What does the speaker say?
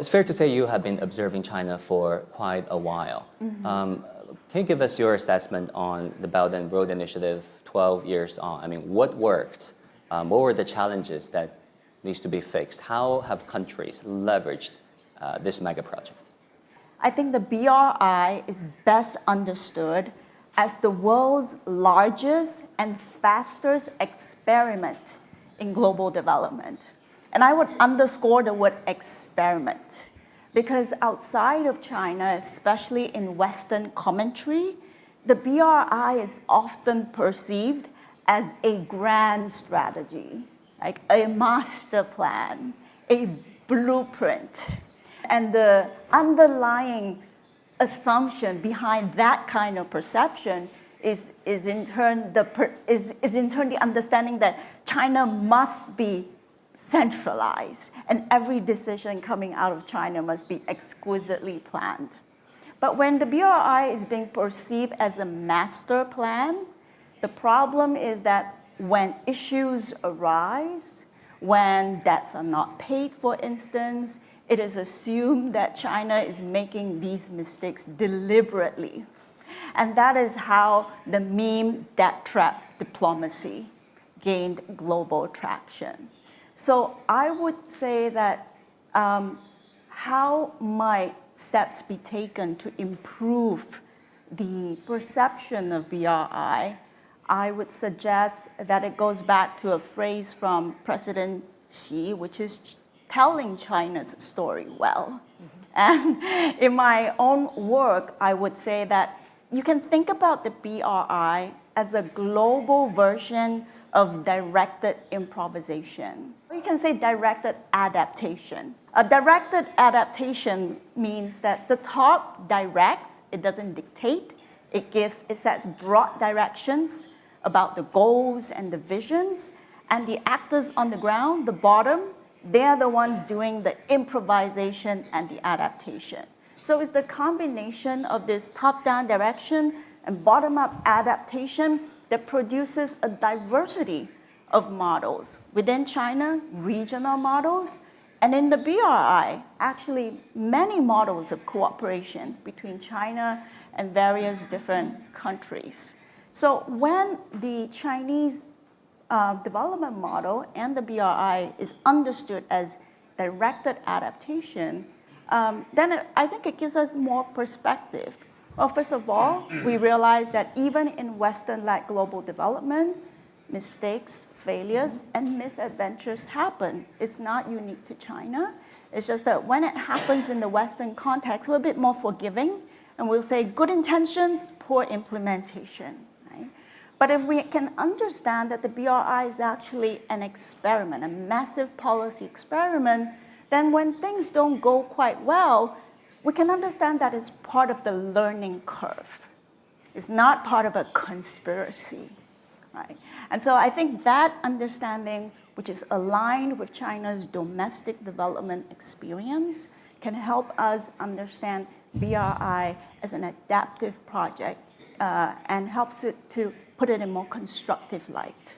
it's fair to say you have been observing China for quite a while. Can you give us your assessment on the Belt and Road Initiative 12 years on? I mean, what worked? What were the challenges that needs to be fixed? How have countries leveraged this mega project? I think the BRI is best understood as the world's largest and fastest experiment in global development. And I would underscore the word experiment, because outside of China, especially in Western commentary, the BRI is often perceived as a grand strategy, like a master plan, a blueprint. And the underlying assumption behind that kind of perception is in turn the understanding that China must be centralized, and every decision coming out of China must be exquisitely planned. But when the BRI is being perceived as a master plan, the problem is that when issues arise, when debts are not paid, for instance, it is assumed that China is making these mistakes deliberately. And that is how the meme debt trap diplomacy gained global traction. So I would say that how might steps be taken to improve the perception of BRI? I would suggest that it goes back to a phrase from President Xi, which is telling China's story well. And in my own work, I would say that you can think about the BRI as a global version of directed improvisation. Or you can say directed adaptation. A directed adaptation means that the top directs, it doesn't dictate, it sets broad directions about the goals and the visions, and the actors on the ground, the bottom, they're the ones doing the improvisation and the adaptation. So it's the combination of this top-down direction and bottom-up adaptation that produces a diversity of models within China, regional models, and in the BRI, actually many models of cooperation between China and various different countries. So when the Chinese development model and the BRI is understood as directed adaptation, then I think it gives us more perspective. Well, first of all, we realize that even in Western-led global development, mistakes, failures, and misadventures happen. It's not unique to China. It's just that when it happens in the Western context, we're a bit more forgiving, and we'll say good intentions, poor implementation. Right? But if we can understand that the BRI is actually an experiment, a massive policy experiment, then when things don't go quite well, we can understand that it's part of the learning curve. It's not part of a conspiracy, right? And so I think that understanding, which is aligned with China's domestic development experience, can help us understand BRI as an adaptive project and helps it to put it in more constructive light.